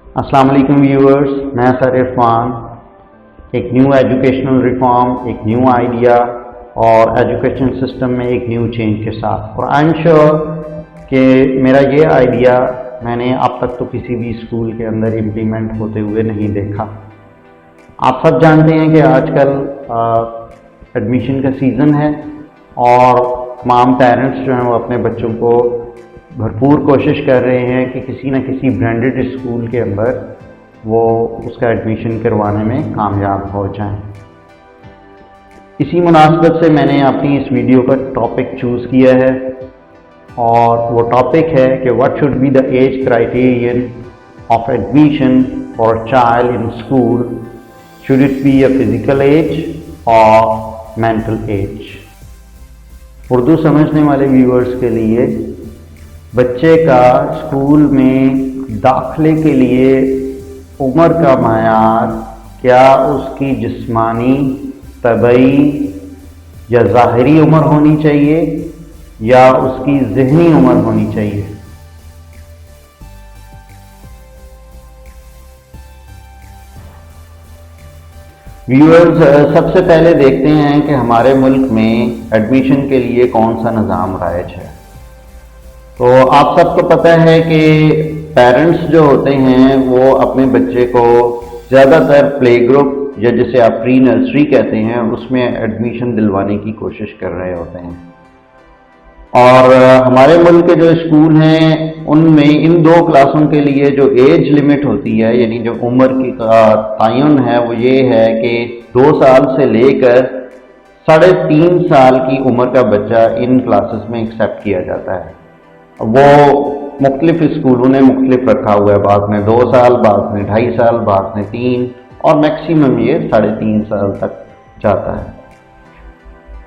अस्सलाम वालेकुम व्यूअर्स, मैं सर इरफान। एक न्यू एजुकेशनल रिफॉर्म, एक न्यू आइडिया और एजुकेशन सिस्टम में एक न्यू चेंज के साथ, और आई एम श्योर कि मेरा ये आइडिया मैंने अब तक तो किसी भी स्कूल के अंदर इम्प्लीमेंट होते हुए नहीं देखा। आप सब जानते हैं कि आजकल एडमिशन का सीज़न है और तमाम पेरेंट्स जो हैं वो अपने बच्चों को भरपूर कोशिश कर रहे हैं कि किसी न किसी ब्रांडेड स्कूल के अंदर वो उसका एडमिशन करवाने में कामयाब हो जाएं। इसी मुनासबत से मैंने अपनी इस वीडियो का टॉपिक चूज़ किया है और वो टॉपिक है कि what should be the age criterion of admission for a child in school. Should it be a physical age or mental age. Urdu समझने वाले व्यूअर्स के लिए, बच्चे का स्कूल में दाखिले के लिए उम्र का मायार क्या उसकी जिस्मानी, तबई या ज़ाहिरी उम्र होनी चाहिए या उसकी ज़हनी उम्र होनी चाहिए। व्यूअर्स, सबसे पहले देखते हैं कि हमारे मुल्क में एडमिशन के लिए कौन सा निज़ाम राइज है। तो आप सबको पता है कि पेरेंट्स जो होते हैं वो अपने बच्चे को ज़्यादातर प्ले ग्रुप या जिसे आप प्री नर्सरी कहते हैं उसमें एडमिशन दिलवाने की कोशिश कर रहे होते हैं। और हमारे मुल्क के जो स्कूल हैं उनमें इन दो क्लासों के लिए जो एज लिमिट होती है, यानी जो उम्र की तयन है, वो ये है कि 2 साल से लेकर 3.5 साल की उम्र का बच्चा इन क्लासेस में एक्सेप्ट किया जाता है। वो मुख्तलिफ स्कूलों ने मुख्तलिफ रखा हुआ है, बाद में 2 साल, बाद में 2.5 साल, बाद में 3 और मैक्सिमम ये 3.5 साल तक जाता है।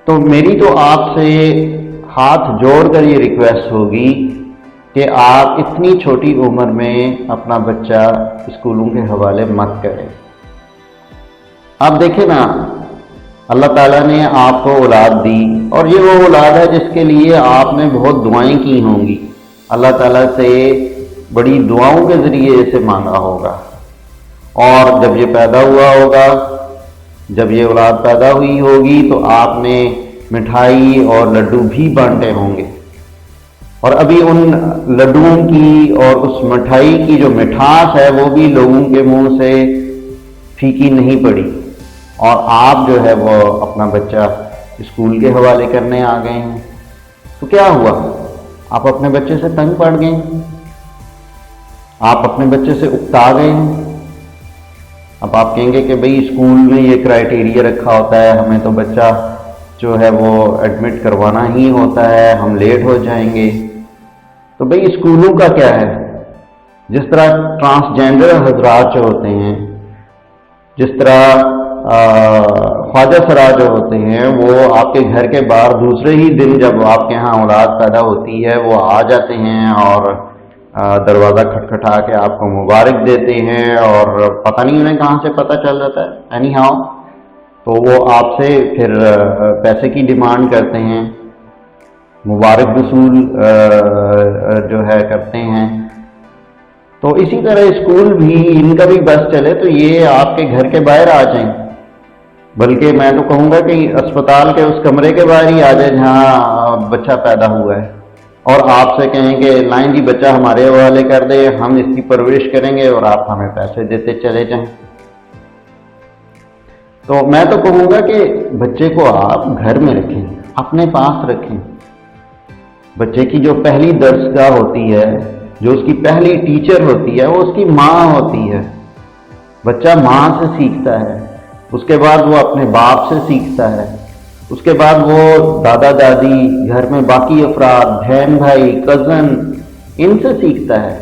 तो मेरी तो आपसे हाथ जोड़कर ये रिक्वेस्ट होगी कि आप इतनी छोटी उम्र में अपना बच्चा स्कूलों के हवाले मत करें। आप देखें ना, अल्लाह ताला ने आपको औलाद दी और ये वो औलाद है जिसके लिए आपने बहुत दुआएं की होंगी, अल्लाह ताला से बड़ी दुआओं के ज़रिए इसे मांगा होगा। और जब ये पैदा हुआ होगा, जब ये औलाद पैदा हुई होगी तो आपने मिठाई और लड्डू भी बांटे होंगे और अभी उन लड्डुओं की और उस मिठाई की जो मिठास है वो भी लोगों के मुंह से फीकी नहीं पड़ी और आप जो है वो अपना बच्चा स्कूल के हवाले करने आ गए हैं। तो क्या हुआ? आप अपने बच्चे से तंग पड़ गए, आप अपने बच्चे से उकता गए हैं। अब आप कहेंगे कि भाई स्कूल में ये क्राइटेरिया रखा होता है, हमें तो बच्चा जो है वो एडमिट करवाना ही होता है, हम लेट हो जाएंगे। तो भाई स्कूलों का क्या है? जिस तरह ट्रांसजेंडर हजरात जो होते हैं, जिस तरह ख्वाजा सरा जो होते हैं, वो आपके घर के बाहर दूसरे ही दिन जब आपके यहाँ औलाद पैदा होती है वो आ जाते हैं और दरवाज़ा खटखटा के आपको मुबारक देते हैं और पता नहीं उन्हें कहाँ से पता चल जाता है, एनी हाउ तो वो आपसे फिर पैसे की डिमांड करते हैं, मुबारक वसूल जो है करते हैं। तो इसी तरह स्कूल भी, इनका भी बस चले तो ये आपके घर के बाहर आ जाएं, बल्कि मैं तो कहूँगा कि अस्पताल के उस कमरे के बाहर ही आ जाए जहाँ बच्चा पैदा हुआ है और आपसे कहें कि लाइन जी बच्चा हमारे हवाले कर दे, हम इसकी परवरिश करेंगे और आप हमें पैसे देते चले जाएं। तो मैं तो कहूँगा कि बच्चे को आप घर में रखें, अपने पास रखें। बच्चे की जो पहली दर्सगाह होती है, जो उसकी पहली टीचर होती है, वो उसकी माँ होती है। बच्चा माँ से सीखता है, उसके बाद वो अपने बाप से सीखता है, उसके बाद वो दादा दादी, घर में बाकी अफराद, बहन भाई, कज़न, इनसे सीखता है,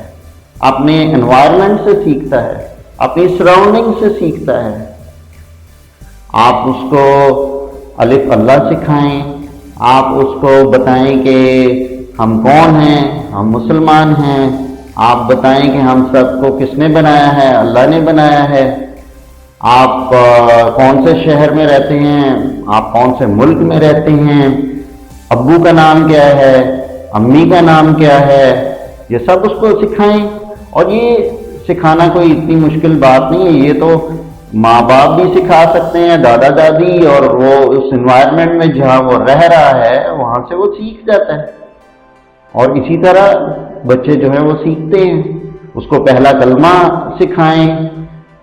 अपने एनवायरनमेंट से सीखता है, अपनी सराउंडिंग से सीखता है। आप उसको अलिफ अल्लाह सिखाएं, आप उसको बताएं कि हम कौन हैं, हम मुसलमान हैं, आप बताएं कि हम सबको किसने बनाया है, अल्लाह ने बनाया है। आप कौन से शहर में रहते हैं, आप कौन से मुल्क में रहते हैं, अब्बू का नाम क्या है, अम्मी का नाम क्या है, ये सब उसको सिखाएं। और ये سکھانا کوئی اتنی مشکل بات نہیں ہے، یہ تو ماں باپ بھی سکھا سکتے ہیں، دادا دادی، اور وہ اس انوائرمنٹ میں جہاں وہ رہ رہا ہے وہاں سے وہ سیکھ جاتا ہے۔ اور اسی طرح بچے جو ہیں وہ سیکھتے ہیں، اس کو پہلا کلمہ سکھائیں،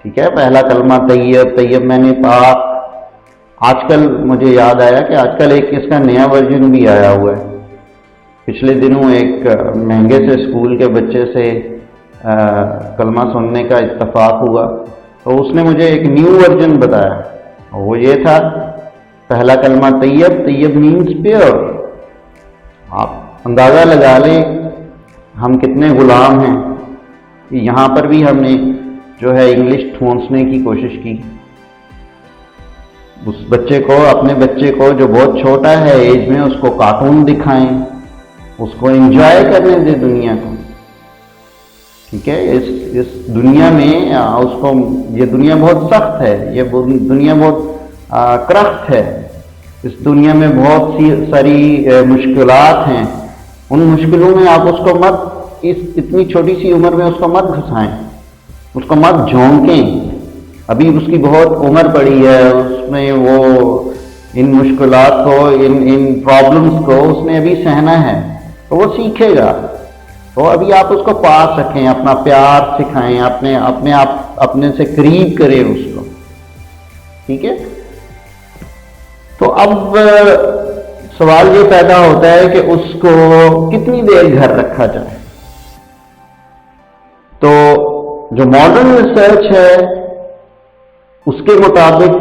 ٹھیک ہے، پہلا کلمہ طیب، طیب میں نے پاک۔ آج کل مجھے یاد آیا کہ آج کل ایک اس کا نیا ورژن بھی آیا ہوا ہے۔ پچھلے دنوں ایک مہنگے سے اسکول کے بچے سے کلمہ سننے کا اتفاق ہوا، تو اس نے مجھے ایک نیو ورژن بتایا، اور وہ یہ تھا، پہلا کلمہ طیب، طیب مینز پیور۔ آپ اندازہ لگا لیں ہم کتنے غلام ہیں، یہاں پر بھی ہم نے جو ہے انگلش ٹھونسنے کی کوشش کی۔ اس بچے کو، اپنے بچے کو جو بہت چھوٹا ہے ایج میں، اس کو کارٹون دکھائیں، اس کو انجوائے کرنے دے دنیا کو، ٹھیک ہے۔ اس دنیا میں اس کو، یہ دنیا بہت سخت ہے، یہ دنیا بہت کرخت ہے، اس دنیا میں بہت ساری مشکلات ہیں، ان مشکلوں میں آپ اس کو مت، اتنی چھوٹی سی عمر میں اس کو مت گھسائیں، اس کو مت جھونکیں، ابھی اس کی بہت عمر پڑی ہے، اس میں وہ ان مشکلات کو، ان پرابلمس کو اس نے ابھی سہنا ہے، تو وہ سیکھے گا۔ تو ابھی آپ اس کو پاس رکھیں، اپنا پیار سکھائیں، اپنے سے قریب کریں اس کو، ٹھیک ہے۔ تو اب سوال یہ پیدا ہوتا ہے کہ اس کو کتنی دیر گھر رکھا جائے۔ تو جو ماڈرن ریسرچ ہے اس کے مطابق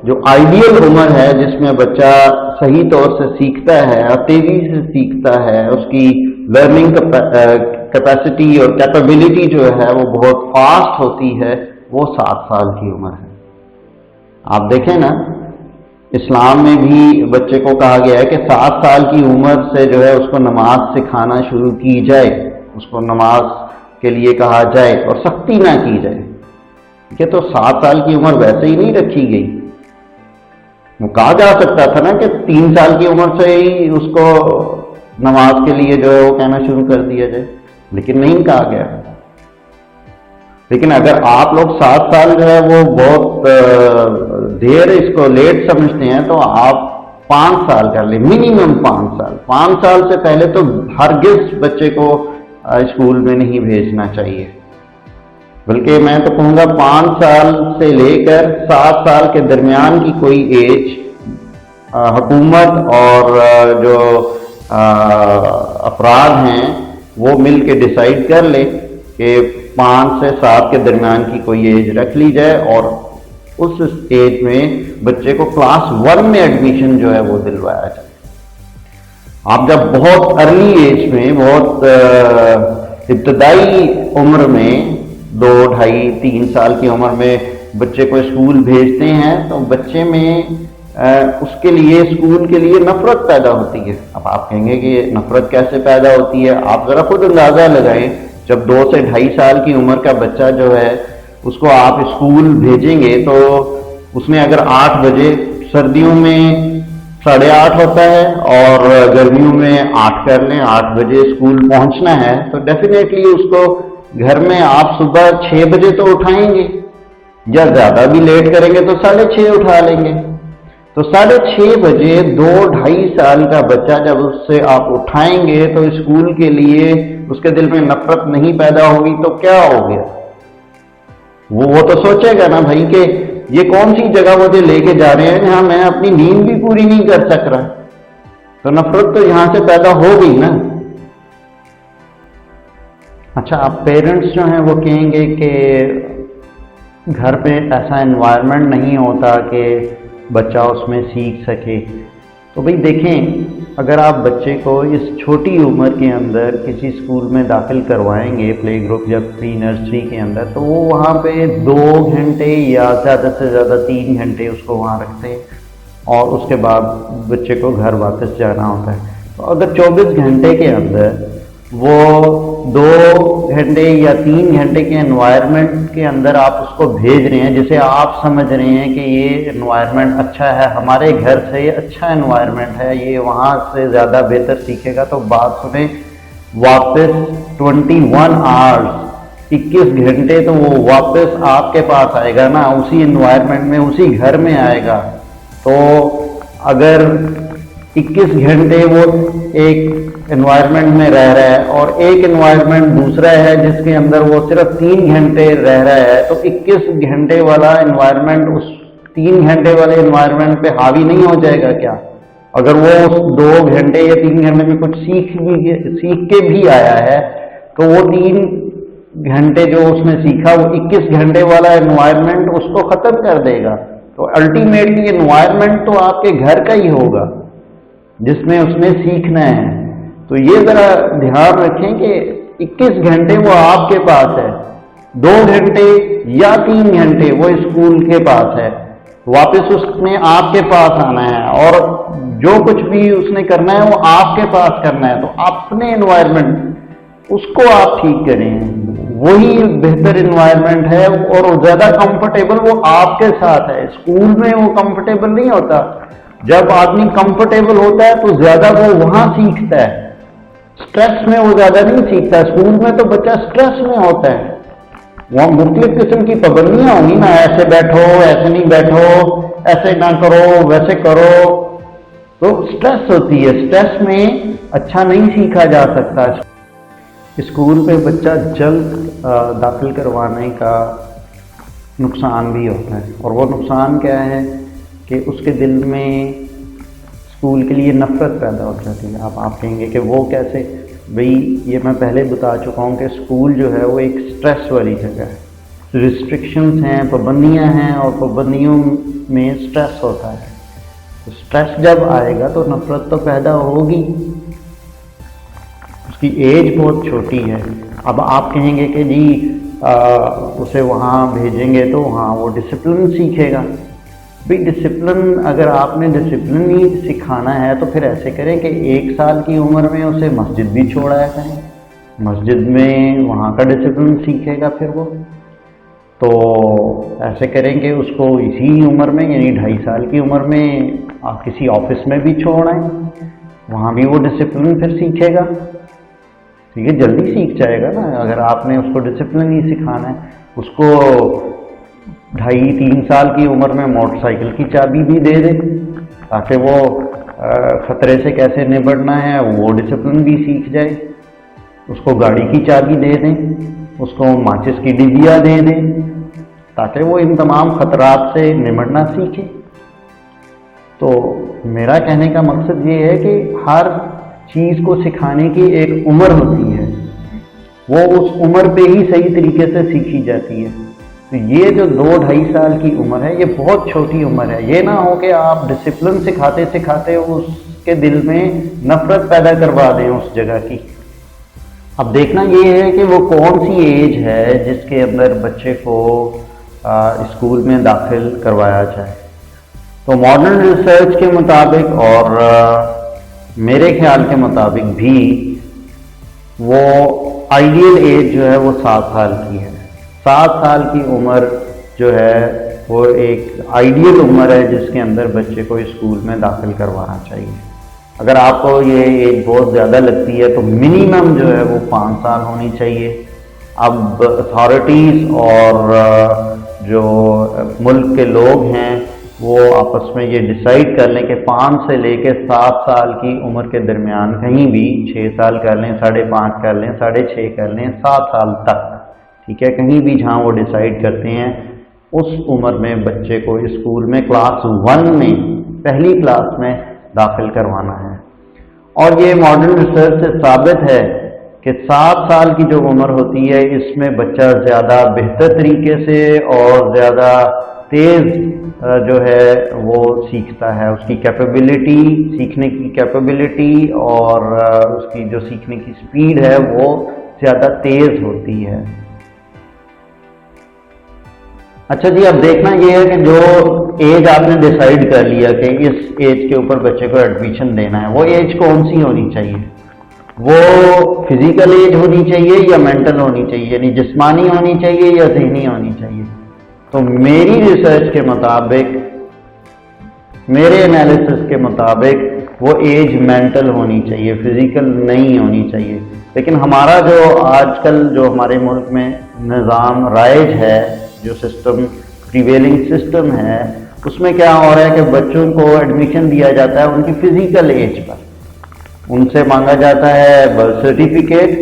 جو آئیڈیل عمر ہے جس میں بچہ صحیح طور سے سیکھتا ہے اور تیزی سے سیکھتا ہے، اس کی لرننگ کیپیسٹی اور کیپیبلٹی جو ہے وہ بہت فاسٹ ہوتی ہے، وہ 7 سال کی عمر ہے۔ آپ دیکھیں نا، اسلام میں بھی بچے کو کہا گیا ہے کہ 7 سال کی عمر سے جو ہے اس کو نماز سکھانا شروع کی جائے، اس کو نماز کے لیے کہا جائے اور سختی نہ کی جائے، ٹھیک ہے۔ تو 7 سال کی عمر ویسے ہی نہیں رکھی گئی، وہ کہا جا سکتا تھا نا کہ 3 سال کی عمر سے ہی اس کو نماز کے لیے جو ہے وہ کہنا شروع کر دیا جائے، لیکن نہیں کہا گیا۔ لیکن اگر آپ لوگ 7 سال جو ہے وہ بہت دیر اس کو لیٹ سمجھتے ہیں، تو آپ 5 سال کر لیں، منیمم 5 سال۔ 5 سال سے پہلے تو ہرگز بچے کو اسکول میں نہیں بھیجنا چاہیے، بلکہ میں تو کہوں گا 5 سال سے لے کر 7 سال کے درمیان کی کوئی ایج حکومت اور جو افراد ہیں وہ مل کے ڈیسائیڈ کر لیں کہ 5 سے 7 کے درمیان کی کوئی ایج رکھ لی جائے، اور اس ایج میں بچے کو کلاس 1 میں ایڈمیشن جو ہے وہ دلوایا جائے۔ آپ جب بہت ارلی ایج میں، بہت ابتدائی عمر میں 2، 2.5، 3 سال کی عمر میں بچے کو اسکول بھیجتے ہیں، تو بچے میں اس کے لیے، اسکول کے لیے نفرت پیدا ہوتی ہے۔ اب آپ کہیں گے کہ نفرت کیسے پیدا ہوتی ہے؟ آپ ذرا خود اندازہ لگائیں، جب 2 سے 2.5 سال کی عمر کا بچہ جو ہے اس کو آپ اسکول بھیجیں گے، تو اس میں اگر 8 بجے، سردیوں میں 8:30 ہوتا ہے اور گرمیوں میں 8 کر لیں، 8 بجے اسکول پہنچنا ہے، تو ڈیفینیٹلی اس کو گھر میں آپ صبح 6 بجے تو اٹھائیں گے، یا زیادہ بھی لیٹ کریں گے تو 6:30 اٹھا لیں گے۔ تو 6:30 بجے 2، 2.5 سال کا بچہ جب اس سے آپ اٹھائیں گے تو اسکول کے لیے اس کے دل میں نفرت نہیں پیدا ہوگی تو کیا ہو گیا؟ وہ تو سوچے گا نا بھائی کہ یہ کون سی جگہ مجھے لے کے جا رہے ہیں جہاں میں اپنی نیند بھی پوری نہیں کر سک رہا، تو نفرت تو یہاں سے پیدا ہو گئی نا۔ اچھا، آپ پیرنٹس جو ہیں وہ کہیں گے کہ گھر پہ ایسا انوائرمنٹ نہیں ہوتا کہ بچہ اس میں سیکھ سکے، تو بھئی دیکھیں، اگر آپ بچے کو اس چھوٹی عمر کے اندر کسی اسکول میں داخل کروائیں گے، پلے گروپ یا پری نرسری کے اندر، تو وہ وہاں پہ 2 گھنٹے یا زیادہ سے زیادہ 3 گھنٹے اس کو وہاں رکھتے ہیں، اور اس کے بعد بچے کو گھر واپس جانا ہوتا ہے۔ تو اگر 24 گھنٹے کے اندر وہ 2 گھنٹے یا 3 گھنٹے کے انوائرمنٹ کے اندر آپ اس کو بھیج رہے ہیں، جسے آپ سمجھ رہے ہیں کہ یہ انوائرمنٹ اچھا ہے، ہمارے گھر سے یہ اچھا انوائرمنٹ ہے، یہ وہاں سے زیادہ بہتر سیکھے گا، تو بات سنیں، واپس 21 آورز 21 घंटे तो वो वापस आपके पास आएगा ना, उसी इन्वायरमेंट में, उसी घर में आएगा। तो अगर 21 घंटे वो एक एनवायरनमेंट में रह रहा है और एक एनवायरनमेंट दूसरा है जिसके अंदर वो सिर्फ 3 घंटे रह रहा है, तो 21 घंटे वाला एनवायरनमेंट उस 3 घंटे वाले एनवायरनमेंट पे हावी नहीं हो जाएगा क्या? अगर वो उस 2 घंटे या 3 घंटे में कुछ सीख के भी आया है, तो वो 3 घंटे जो उसने सीखा वो 21 घंटे वाला एनवायरनमेंट उसको खत्म कर देगा। तो अल्टीमेटली एनवायरनमेंट तो आपके घर का ही होगा जिसमें उसने सीखना है। तो ये जरा ध्यान रखें कि 21 घंटे वो आपके पास है, 2 घंटे या 3 घंटे वो स्कूल के पास है, वापस उसने आपके पास आना है और जो कुछ भी उसने करना है वो आपके पास करना है। तो अपने एनवायरनमेंट उसको आप ठीक करें, वही बेहतर एनवायरनमेंट है और ज़्यादा कंफर्टेबल वो आपके साथ है। स्कूल में वो कंफर्टेबल नहीं होता। जब आदमी कंफर्टेबल होता है तो ज्यादा वो वहां सीखता है, स्ट्रेस में वो ज्यादा नहीं सीखता। स्कूल में तो बच्चा स्ट्रेस में होता है, वहां मुख्तलिफ किस्म की पाबंदियां होंगी ना, ऐसे बैठो, ऐसे नहीं बैठो, ऐसे ना करो, वैसे करो, तो स्ट्रेस होती है। स्ट्रेस में अच्छा नहीं सीखा जा सकता। स्कूल पे बच्चा जल्द दाखिल करवाने का नुकसान भी होता है, और वो नुकसान क्या है कि उसके दिल में स्कूल के लिए नफ़रत पैदा हो जाती है। आप कहेंगे कि वो कैसे? भाई ये मैं पहले बता चुका हूँ कि स्कूल जो है वो एक स्ट्रेस वाली जगह है। रिस्ट्रिक्शंस हैं, पाबंदियाँ हैं, और पाबंदियों में स्ट्रेस होता है। तो स्ट्रेस जब आएगा तो नफ़रत तो पैदा होगी। उसकी एज बहुत छोटी है। अब आप कहेंगे कि जी उसे वहाँ भेजेंगे तो वहाँ वो डिसिप्लिन सीखेगा। भाई डिसिप्लिन, अगर आपने डिसिप्लिन ही सिखाना है तो फिर ऐसे करें कि 1 साल की उम्र में उसे मस्जिद भी छोड़ाया करें, मस्जिद में वहाँ का डिसिप्लिन सीखेगा फिर वो। तो ऐसे करेंगे उसको इसी उम्र में, यानी 2.5 साल की उम्र में आप किसी ऑफिस में भी छोड़ आएं, वहाँ भी वो डिसिप्लिन फिर सीखेगा। ठीक है, जल्दी सीख जाएगा ना। अगर आपने उसको डिसिप्लिन ही सिखाना है, उसको 2.5-3 साल की उम्र में मोटरसाइकिल की चाबी भी दे दें ताकि वो ख़तरे से कैसे निपटना है वो डिसिप्लिन भी सीख जाए। उसको गाड़ी की चाबी दे दें, उसको माचिस की डिबिया दे दें ताकि वो इन तमाम ख़तरात से निपटना सीखे। तो मेरा कहने का मकसद ये है कि हर चीज़ को सिखाने की एक उम्र होती है, वो उस उम्र पे ही सही तरीके से सीखी जाती है। तो ये जो 2-2.5 साल की उम्र है ये बहुत छोटी उम्र है। ये ना हो कि आप डिसिप्लिन सिखाते सिखाते उसके दिल में नफरत पैदा करवा दें उस जगह की। अब देखना ये है कि वो कौन सी एज है जिसके अंदर बच्चे को स्कूल में दाखिल करवाया जाए। तो मॉडर्न रिसर्च के मुताबिक और मेरे ख्याल के मुताबिक भी वो आइडियल एज जो है वो 7 साल की है। 7 साल की उम्र जो है वो एक आइडियल उम्र है जिसके अंदर बच्चे को स्कूल में दाखिल करवाना चाहिए। अगर आपको ये एज बहुत ज़्यादा लगती है तो मिनिमम जो है वो 5 साल होनी चाहिए। अब अथॉरिटीज़ और जो मुल्क के लोग हैं वो आपस में ये डिसाइड कर लें कि 5 से लेकर 7 साल की उम्र के दरमियान कहीं भी 6 साल कर लें, 5.5 कर लें, 6.5 कर लें, 7 साल तक, ठीक है, कहीं भी जहाँ वो डिसाइड करते हैं उस उम्र में बच्चे को स्कूल में क्लास 1 में, पहली क्लास में दाखिल करवाना है। और ये मॉडर्न रिसर्च से साबित है कि 7 साल की जो उम्र होती है इसमें बच्चा ज़्यादा बेहतर तरीके से और ज़्यादा तेज़ जो है वो सीखता है। उसकी कैपेबिलिटी, सीखने की कैपेबिलिटी और उसकी जो सीखने की स्पीड है वो ज़्यादा तेज़ होती है। अच्छा जी, अब देखना ये है कि जो एज आपने डिसाइड कर लिया कि इस एज के ऊपर बच्चे को एडमिशन देना है, वो एज कौन सी होनी चाहिए? वो फिजिकल एज होनी चाहिए या मेंटल होनी चाहिए, यानी जिस्मानी होनी चाहिए या ज़हनी होनी चाहिए? तो मेरी रिसर्च के मुताबिक, मेरे एनालिसिस के मुताबिक वो एज मेंटल होनी चाहिए, फिजिकल नहीं होनी चाहिए। لیکن ہمارا جو آج کل جو ہمارے ملک میں نظام رائج ہے، جو سسٹم پریویلنگ سسٹم ہے، اس میں کیا ہو رہا ہے کہ بچوں کو ایڈمیشن دیا جاتا ہے ان کی فزیکل ایج پر. ان سے مانگا جاتا ہے برتھ سرٹیفکیٹ،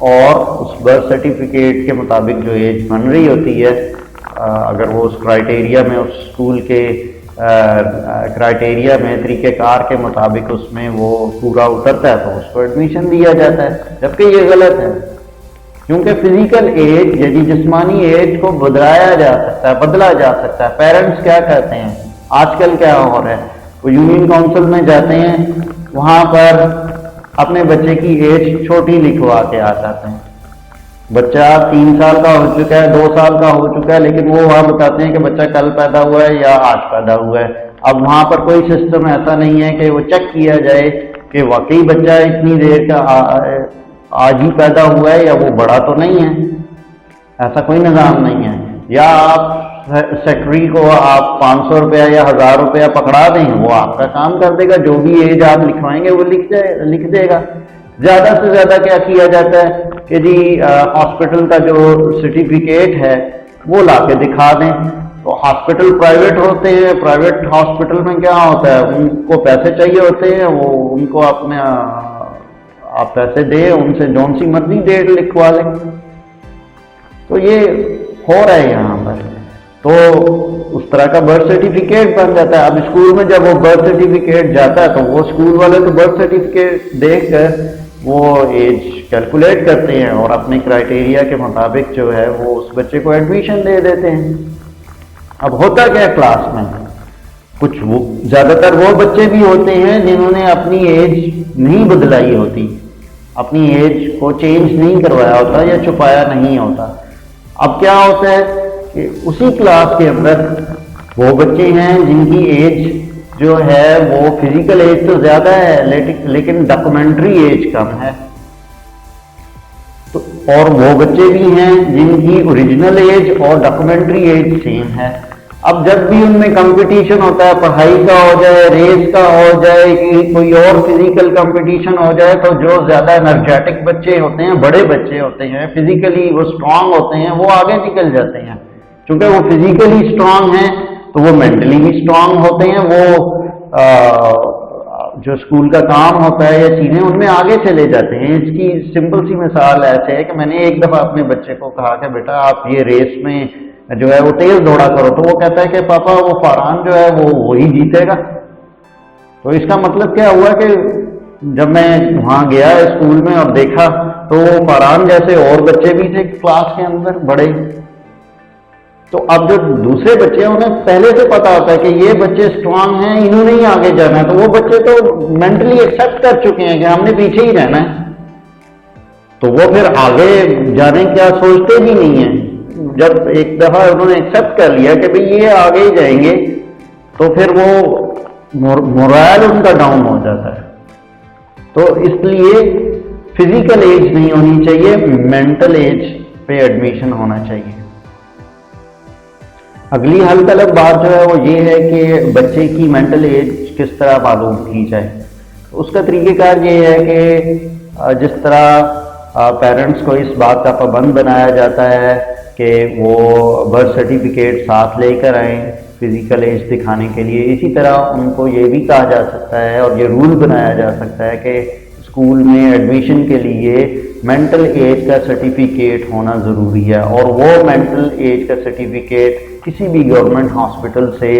اور اس برتھ سرٹیفکیٹ کے مطابق جو ایج بن رہی ہوتی ہے، اگر وہ اس کرائٹیریا میں، اس اسکول کے کرائٹیریا میں، طریقہ کار کے مطابق اس میں وہ پورا اترتا ہے تو اس کو ایڈمیشن دیا جاتا ہے، جبکہ یہ غلط ہے. کیونکہ فزیکل ایج یعنی جسمانی ایج کو بدلا جا سکتا ہے. پیرنٹس کیا کہتے ہیں آج کل، کیا ہو رہا ہے، وہ یونین کونسل میں جاتے ہیں، وہاں پر اپنے بچے کی ایج چھوٹی لکھوا کے آ جاتے ہیں. بچہ 3 سال کا ہو چکا ہے، 2 سال کا ہو چکا ہے، لیکن وہ وہاں بتاتے ہیں کہ بچہ کل پیدا ہوا ہے یا آج پیدا ہوا ہے. اب وہاں پر کوئی سسٹم ایسا نہیں ہے کہ وہ چیک کیا جائے کہ واقعی بچہ اتنی دیر کا آج ہی پیدا ہوا ہے یا وہ بڑا تو نہیں ہے. ایسا کوئی نظام نہیں ہے. یا آپ سیکرٹری کو آپ 500 روپیہ یا 1000 روپیہ پکڑا دیں، وہ آپ کا کام کر دے گا، جو بھی ایج آپ لکھوائیں گے وہ لکھ دے گا. زیادہ سے زیادہ کیا کیا جاتا ہے کہ جی ہاسپٹل کا جو سرٹیفکیٹ ہے وہ لا کے دکھا دیں. تو ہاسپٹل پرائیویٹ ہوتے ہیں، پرائیویٹ ہاسپٹل میں کیا ہوتا ہے، ان کو پیسے چاہیے ہوتے ہیں، وہ ان کو اپنے آپ پیسے دیں، ان سے جون سی مرضی ڈیٹ لکھوا لیں. تو یہ ہو رہا ہے یہاں پر. تو اس طرح کا برتھ سرٹیفکیٹ بن جاتا ہے. اب اسکول میں جب وہ برتھ سرٹیفکیٹ جاتا ہے تو وہ اسکول والے تو برتھ سرٹیفکیٹ دیکھ کر وہ ایج کیلکولیٹ کرتے ہیں اور اپنے کرائٹیریا کے مطابق جو ہے وہ اس بچے کو ایڈمیشن دے دیتے ہیں. اب ہوتا کیا کلاس میں، کچھ زیادہ تر وہ بچے بھی ہوتے ہیں جنہوں نے اپنی ایج نہیں بدلائی ہوتی، اپنی ایج کو چینج نہیں کروایا ہوتا یا چھپایا نہیں ہوتا. اب کیا ہوتا ہے کہ اسی کلاس کے اندر وہ بچے ہیں جن کی ایج جو ہے وہ فزیکل ایج تو زیادہ ہے لیکن ڈاکومنٹری ایج کم ہے. تو اور وہ بچے بھی ہیں جن کی اوریجنل ایج اور ڈاکومنٹری ایج سیم ہے. اب جب بھی ان میں کمپٹیشن ہوتا ہے، پڑھائی کا ہو جائے، ریس کا ہو جائے، کہ کوئی اور فزیکل کمپٹیشن ہو جائے، تو جو زیادہ انرجیٹک بچے ہوتے ہیں، بڑے بچے ہوتے ہیں، فزیکلی وہ اسٹرانگ ہوتے ہیں، وہ آگے نکل جاتے ہیں. چونکہ وہ فزیکلی اسٹرانگ ہیں تو وہ مینٹلی بھی اسٹرانگ ہوتے ہیں. وہ جو اسکول کا کام ہوتا ہے یا چیزیں ان میں آگے چلے جاتے ہیں. اس کی سمپل سی مثال ایسے ہے کہ میں نے ایک دفعہ اپنے بچے کو کہا کہ بیٹا آپ یہ ریس میں جو ہے وہ تیز دوڑا کرو، تو وہ کہتا ہے کہ پاپا وہ فاران جو ہے وہ وہی جیتے گا. تو اس کا مطلب کیا ہوا کہ جب میں وہاں گیا اسکول میں اور دیکھا تو فاران جیسے اور بچے بھی تھے کلاس کے اندر بڑے. تو اب جو دوسرے بچے ہیں انہیں پہلے سے پتا ہوتا ہے کہ یہ بچے اسٹرانگ ہیں، انہوں نے ہی آگے جانا ہے، تو وہ بچے تو مینٹلی ایکسیپٹ کر چکے ہیں کہ ہم نے پیچھے ہی رہنا ہے. تو وہ پھر آگے جانے کیا سوچتے بھی نہیں ہیں. جب ایک دفعہ انہوں نے ایکسیپٹ کر لیا کہ بھئی یہ آگے ہی جائیں گے تو پھر وہ مورائل ان کا ڈاؤن ہو جاتا ہے. تو اس لیے فزیکل ایج نہیں ہونی چاہیے، مینٹل ایج پہ ایڈمیشن ہونا چاہیے. اگلی حل طلب بات جو ہے وہ یہ ہے کہ بچے کی مینٹل ایج کس طرح معلوم کی جائے. اس کا طریقہ کار یہ ہے کہ جس طرح پیرنٹس کو اس بات کا پابند بنایا جاتا ہے کہ وہ برتھ سرٹیفکیٹ ساتھ لے کر آئیں فزیکل ایج دکھانے کے لیے، اسی طرح ان کو یہ بھی کہا جا سکتا ہے اور یہ رول بنایا جا سکتا ہے کہ اسکول میں ایڈمیشن کے لیے مینٹل ایج کا سرٹیفکیٹ ہونا ضروری ہے. اور وہ مینٹل ایج کا سرٹیفکیٹ کسی بھی گورنمنٹ ہاسپٹل سے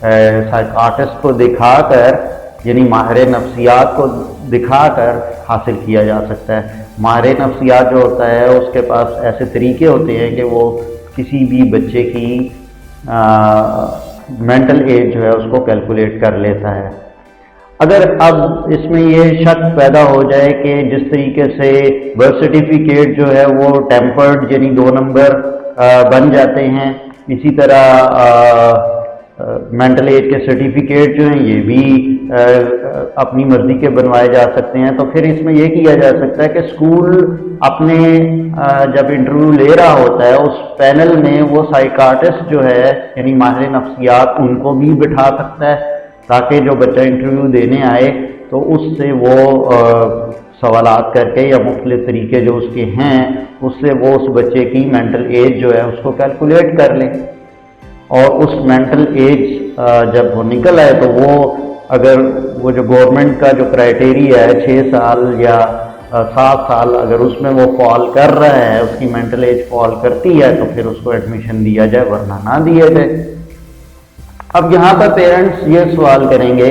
سائیکاٹرسٹ کو دکھا کر، یعنی ماہر نفسیات کو دکھا کر حاصل کیا جا سکتا ہے. ماہر نفسیات جو ہوتا ہے اس کے پاس ایسے طریقے ہوتے ہیں کہ وہ کسی بھی بچے کی مینٹل ایج جو ہے اس کو کیلکولیٹ کر لیتا ہے. اگر اب اس میں یہ شک پیدا ہو جائے کہ جس طریقے سے برتھ سرٹیفکیٹ جو ہے وہ ٹیمپرڈ یعنی 2 نمبر بن جاتے ہیں، اسی طرح مینٹل ایج کے سرٹیفکیٹ جو ہیں یہ بھی اپنی مرضی کے بنوائے جا سکتے ہیں، تو پھر اس میں یہ کیا جا سکتا ہے کہ اسکول اپنے جب انٹرویو لے رہا ہوتا ہے اس پینل میں وہ سائیکاٹرسٹ جو ہے یعنی ماہر نفسیات ان کو بھی بٹھا سکتا ہے تاکہ جو بچہ انٹرویو دینے آئے تو اس سے وہ सवालात करके या मुख्तलिफ तरीके जो उसके हैं उससे वो उस बच्चे की मेंटल एज जो है उसको कैलकुलेट कर ले, और उस मेंटल एज जब वो निकल आए तो वो अगर वो जो गवर्नमेंट का जो क्राइटेरिया है 6 साल या 7 साल अगर उसमें वो फॉल कर रहा है, उसकी मेंटल एज फॉल करती है तो फिर उसको एडमिशन दिया जाए, वरना ना दिया जाए। अब यहाँ पर पेरेंट्स ये सवाल करेंगे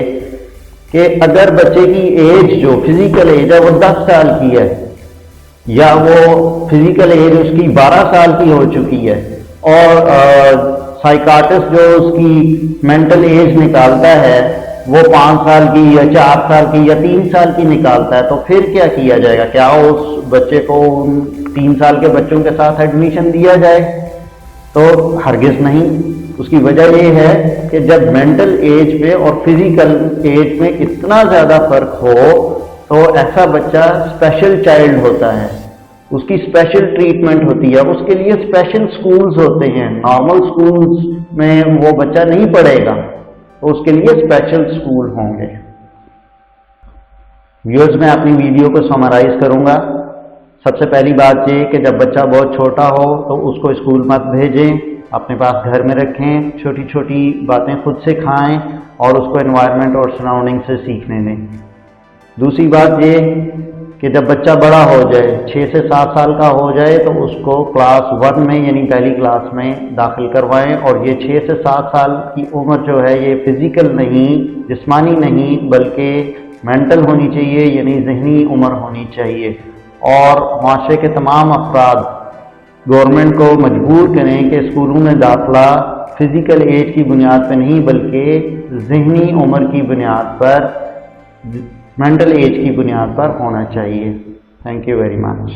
कि अगर बच्चे की एज जो फिजिकल एज है वो 10 साल की है या वो फिजिकल एज उसकी 12 साल की हो चुकी है और साइकाट्रिस्ट जो उसकी मेंटल एज निकालता है वो 5 साल की या 4 साल की या 3 साल की निकालता है, तो फिर क्या किया जाएगा? क्या उस बच्चे को उन 3 साल के बच्चों के साथ एडमिशन दिया जाए? तो हरगिज नहीं। उसकी वजह ये है कि जब मेंटल एज पे और फिजिकल एज में इतना ज़्यादा फर्क हो तो ऐसा बच्चा स्पेशल चाइल्ड होता है, उसकी स्पेशल ट्रीटमेंट होती है, उसके लिए स्पेशल स्कूल्स होते हैं। नॉर्मल स्कूल्स में वो बच्चा नहीं पढ़ेगा, तो उसके लिए स्पेशल स्कूल होंगे। व्यूअर्स, मैं अपनी वीडियो को समराइज करूंगा। सबसे पहली बात ये कि जब बच्चा बहुत छोटा हो तो उसको स्कूल मत भेजें, अपने पास घर में रखें, छोटी छोटी बातें खुद सिखाएं और उसको एनवायरनमेंट और सराउंडिंग से सीखने दें। दूसरी बात ये कि जब बच्चा बड़ा हो जाए, 6 से 7 साल का हो जाए, तो उसको क्लास 1 में यानी पहली क्लास में दाखिल करवाएं। और ये 6 से 7 साल की उम्र जो है ये फिजिकल नहीं, जिस्मानी नहीं, बल्कि मेंटल होनी चाहिए, यानी जहनी उम्र होनी चाहिए। और माशरे के तमाम अफराद गवर्नमेंट को मजबूर करें कि स्कूलों में दाखिला फिजिकल एज की बुनियाद पर नहीं बल्कि जहनी उम्र की बुनियाद पर, मेंटल एज की बुनियाद पर होना चाहिए। Thank you very much.